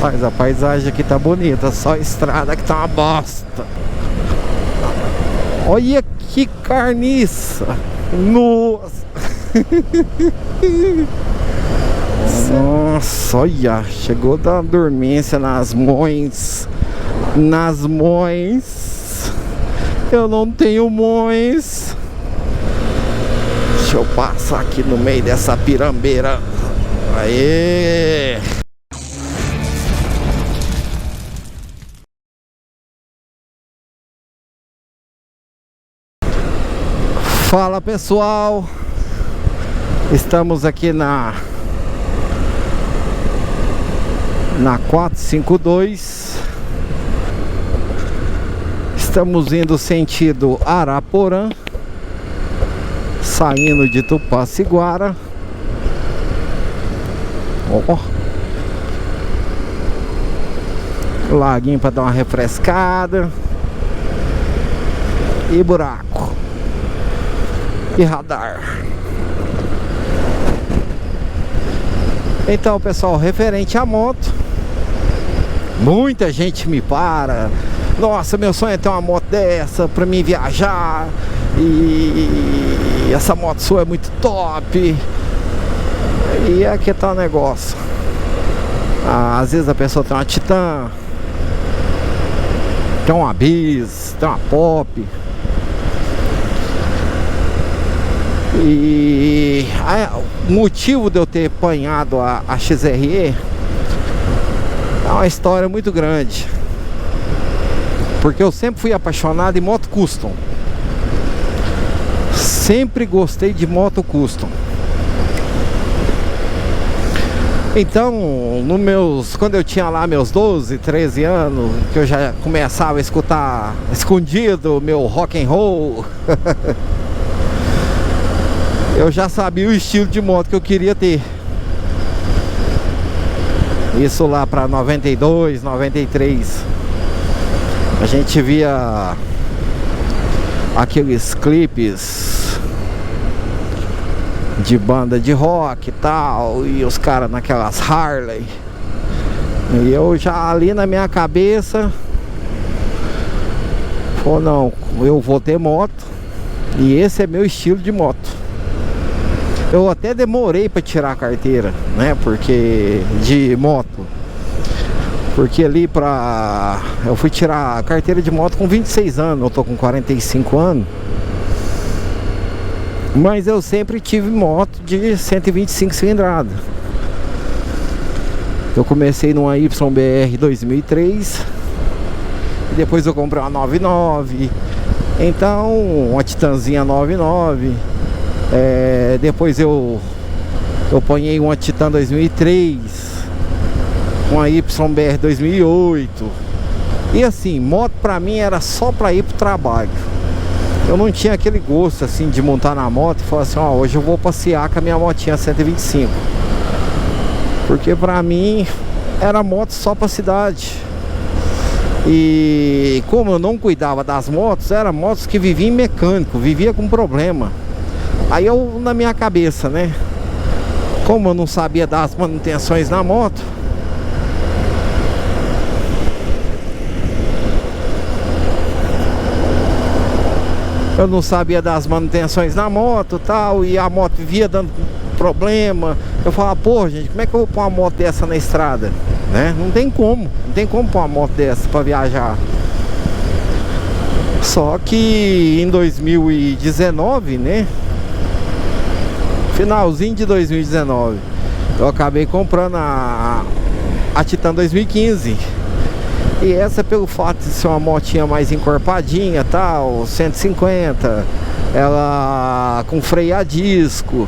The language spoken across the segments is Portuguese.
Mas a paisagem aqui tá bonita, só a estrada que tá uma bosta. Olha que carniça. Nossa. Nossa, olha, chegou da dormência nas mões. Nas mões. Eu não tenho mões. Deixa eu passar aqui no meio dessa pirambeira. Aê! Fala pessoal, estamos aqui na 452. Estamos indo sentido Araporã, saindo de Tupaciguara. Ó, laguinho para dar uma refrescada. E buraco. E radar. Então pessoal, referente à moto, muita gente me para. Nossa, meu sonho é ter uma moto dessa pra mim viajar. E essa moto sua é muito top. E aqui tá o negócio. Às vezes a pessoa tem uma Titan, tem uma Bis, tem uma Pop. E o motivo de eu ter apanhado a XRE é uma história muito grande. Porque eu sempre fui apaixonado em moto custom. Sempre gostei de moto custom. Então, quando eu tinha lá meus 12, 13 anos, que eu já começava a escutar escondido meu rock and roll. Eu já sabia o estilo de moto que eu queria ter. Isso lá para 92, 93. A gente via aqueles clipes de banda de rock e tal, e os caras naquelas Harley. E eu já ali na minha cabeça falei, não, eu vou ter moto. E esse é meu estilo de moto. Eu até demorei para tirar a carteira, né? Porque de moto. Porque ali eu fui tirar a carteira de moto com 26 anos. Eu tô com 45 anos. Mas eu sempre tive moto de 125 cilindradas. Eu comecei numa YBR 2003. E depois eu comprei uma 99. Então, uma Titanzinha 99. Depois eu ponhei uma Titan 2003, uma YBR 2008. E assim, moto pra mim era só pra ir pro trabalho. Eu não tinha aquele gosto assim de montar na moto e falar assim, ó, hoje eu vou passear com a minha motinha 125. Porque pra mim era moto só pra cidade. E como eu não cuidava das motos, eram motos que viviam em mecânico, vivia com problema. Aí eu, na minha cabeça, né, como eu não sabia das manutenções na moto, tal, e a moto vivia dando problema. Eu falava, pô gente, como é que eu vou pôr uma moto dessa na estrada, né? Não tem como pôr uma moto dessa pra viajar. Só que em 2019, né, finalzinho de 2019, eu acabei comprando a Titan 2015. E essa, pelo fato de ser uma motinha mais encorpadinha, tal, 150, ela com freio a disco.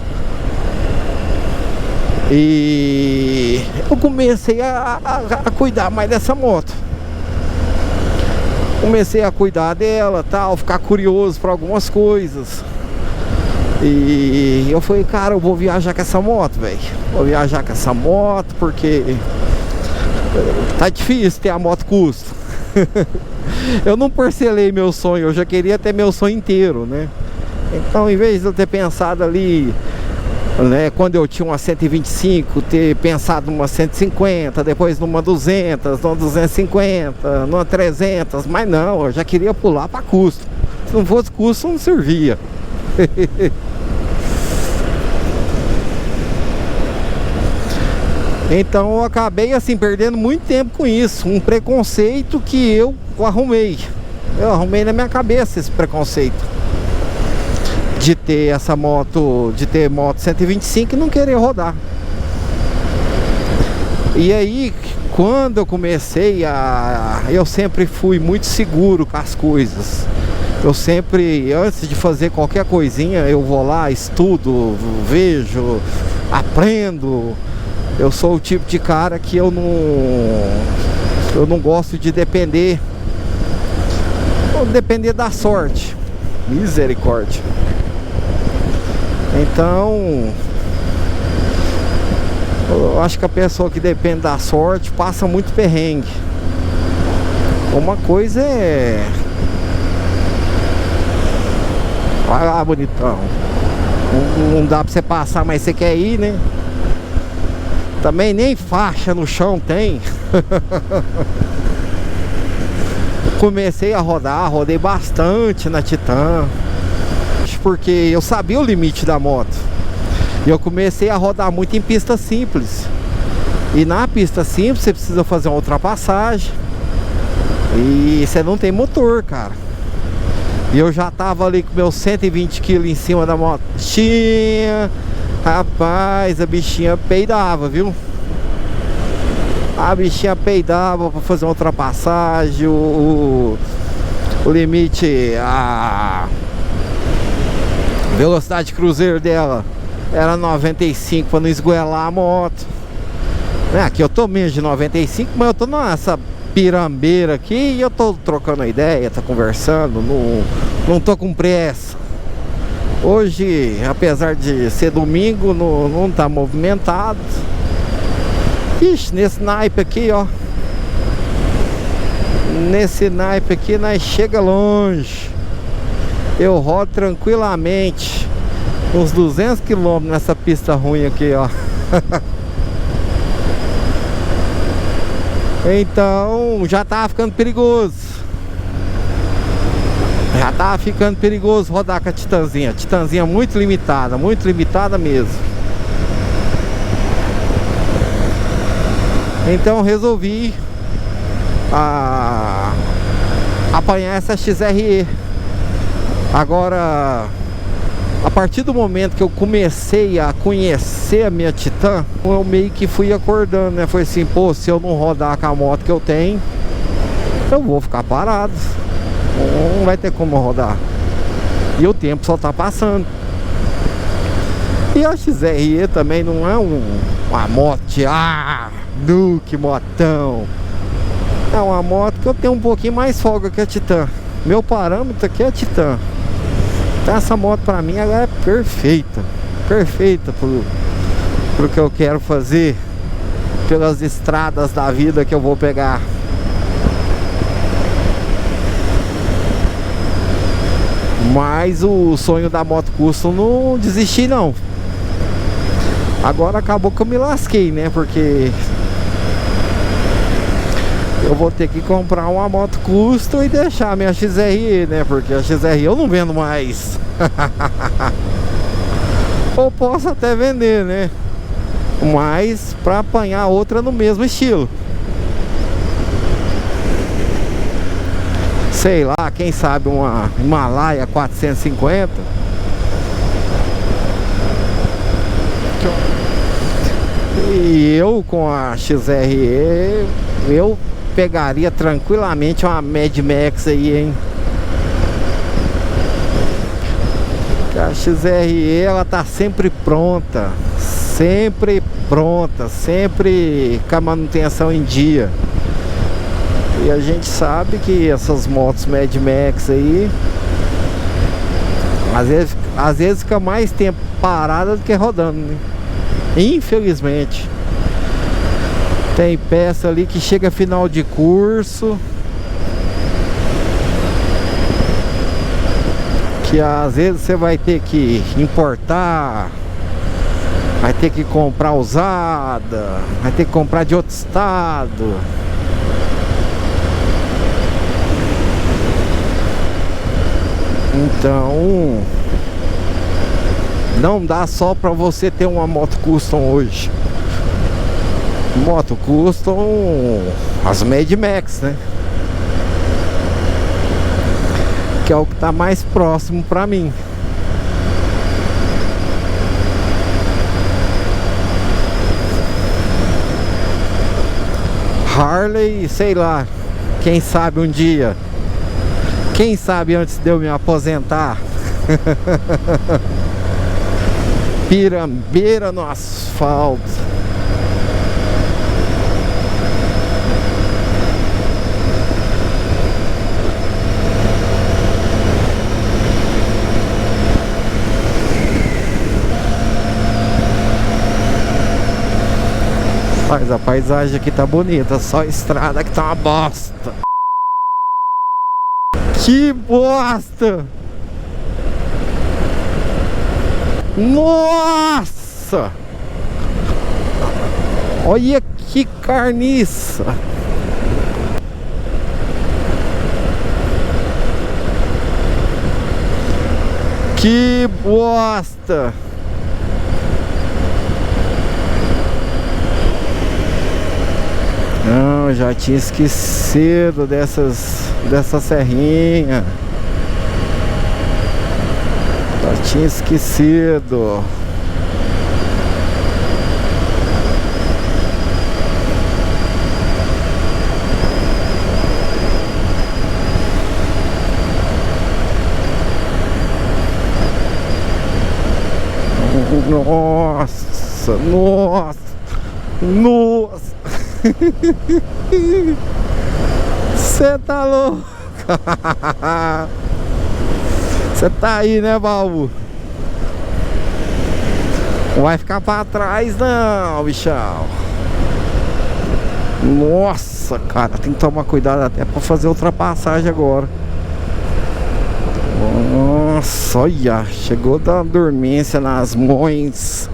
E eu comecei a cuidar mais dessa moto. Comecei a cuidar dela, tal, ficar curioso para algumas coisas. E eu falei, cara, eu vou viajar com essa moto, velho. Vou viajar com essa moto porque tá difícil ter a moto custo. Eu não parcelei meu sonho, eu já queria ter meu sonho inteiro, né? Então, em vez de eu ter pensado ali né? Quando eu tinha uma 125, ter pensado numa 150, depois numa 200, numa 250, numa 300, mas não, eu já queria pular para custo. Se não fosse custo, não servia. Então eu acabei assim perdendo muito tempo com isso, um preconceito que eu arrumei. Eu arrumei na minha cabeça esse preconceito de ter essa moto, de ter moto 125 e não querer rodar. E aí, quando eu comecei eu sempre fui muito seguro com as coisas. Eu sempre, antes de fazer qualquer coisinha, eu vou lá, estudo, vejo, aprendo. Eu sou o tipo de cara que eu não gosto de depender da sorte. Misericórdia. Então, eu acho que a pessoa que depende da sorte passa muito perrengue. Uma coisa é... Vai lá, bonitão. Não dá pra você passar, mas você quer ir, né? Também nem faixa no chão tem. Comecei a rodar, rodei bastante na Titan, porque eu sabia o limite da moto. E eu comecei a rodar muito em pista simples. E na pista simples você precisa fazer uma ultrapassagem e você não tem motor, cara. E eu já tava ali com meus 120 kg em cima da motinha. Rapaz, a bichinha peidava, viu? A bichinha peidava pra fazer uma ultrapassagem. O limite, a velocidade cruzeiro dela era 95 pra não esgoelar a moto. Aqui eu tô menos de 95, mas eu tô nessa pirambeira aqui e eu tô trocando ideia, tô conversando, não tô com pressa. Hoje, apesar de ser domingo, não tá movimentado. Ixi, nesse naipe aqui, ó. Nesse naipe aqui nós chega longe. Eu rodo tranquilamente uns 200 km nessa pista ruim aqui, ó. Então já tava ficando perigoso. Já tava ficando perigoso rodar com a Titanzinha. Titanzinha muito limitada mesmo. Então resolvi apanhar essa XRE. Agora, a partir do momento que eu comecei a conhecer a minha Titan, eu meio que fui acordando, né? Foi assim, pô, se eu não rodar com a moto que eu tenho, eu vou ficar parado. Não vai ter como rodar. E o tempo só tá passando. E a XRE também não é uma moto de que motão. É uma moto que eu tenho um pouquinho mais folga que a Titan. Meu parâmetro aqui é a Titan. Então essa moto pra mim ela é perfeita. Perfeita pro que eu quero fazer, pelas estradas da vida que eu vou pegar. Mas o sonho da moto custom não desisti não. Agora acabou que eu me lasquei, né? Porque eu vou ter que comprar uma moto custom e deixar a minha XRE, né? Porque a XRE eu não vendo mais. Ou posso até vender, né? Mas pra apanhar outra no mesmo estilo. Sei lá, quem sabe uma Himalaia 450. E eu com a XRE, eu pegaria tranquilamente uma Mad Max aí, hein? A XRE, ela tá sempre pronta, sempre com a manutenção em dia. E a gente sabe que essas motos Mad Max aí, às vezes fica mais tempo parada do que rodando, né? Infelizmente. Tem peça ali que chega final de curso, que às vezes você vai ter que importar vai ter que comprar usada, vai ter que comprar de outro estado. Então não dá só pra você ter uma moto custom hoje. Moto custom, as Mad Max, né? Que é o que tá mais próximo pra mim. Harley, sei lá, quem sabe um dia. Quem sabe antes de eu me aposentar. Pirambeira no asfalto. Mas a paisagem aqui tá bonita, só a estrada que tá uma bosta. Que bosta! Nossa! Olha que carniça! Que bosta! Não, já tinha esquecido dessa serrinha. Já tinha esquecido. Nossa, nossa, nossa. Você tá louco? Você tá aí, né, baú? Não vai ficar pra trás não, bichão. Nossa, cara, tem que tomar cuidado até pra fazer ultrapassagem agora. Nossa, olha, chegou da dormência nas mões.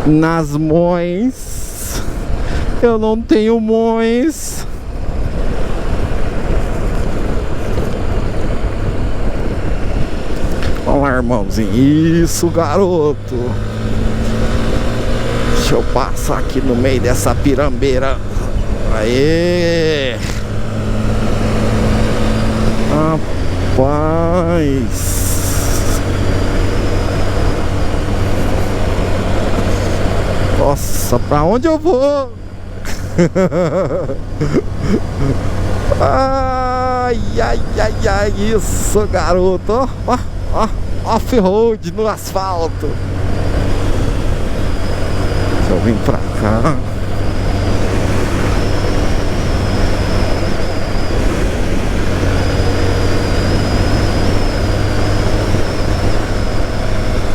Nas mões. Eu não tenho mões. Vamos lá, irmãozinho. Isso, garoto. Deixa eu passar aqui no meio dessa pirambeira. Aê! Rapaz! Nossa, pra onde eu vou? Ai, ai, ai, ai, isso, garoto. Ó, ó, ó, off-road no asfalto. Deixa eu vir pra cá.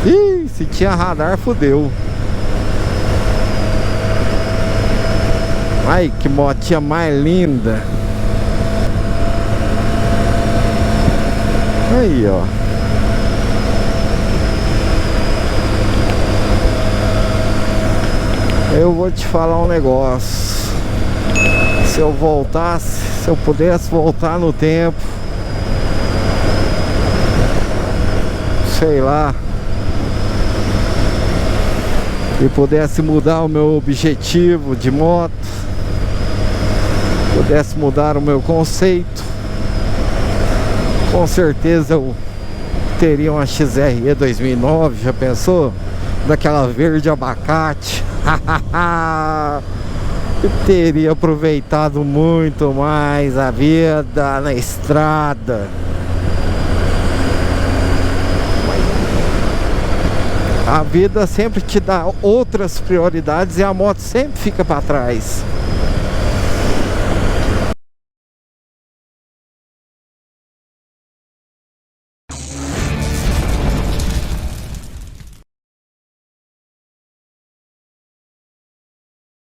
Ih, se tinha radar, fodeu. Ai, que motinha mais linda. Aí, ó. Eu vou te falar um negócio. Se eu voltasse, se eu pudesse voltar no tempo, sei lá, e pudesse mudar o meu objetivo de moto, pudesse mudar o meu conceito, com certeza eu teria uma XRE 2009, já pensou? Daquela verde abacate. Eu teria aproveitado muito mais a vida na estrada. A vida sempre te dá outras prioridades e a moto sempre fica para trás.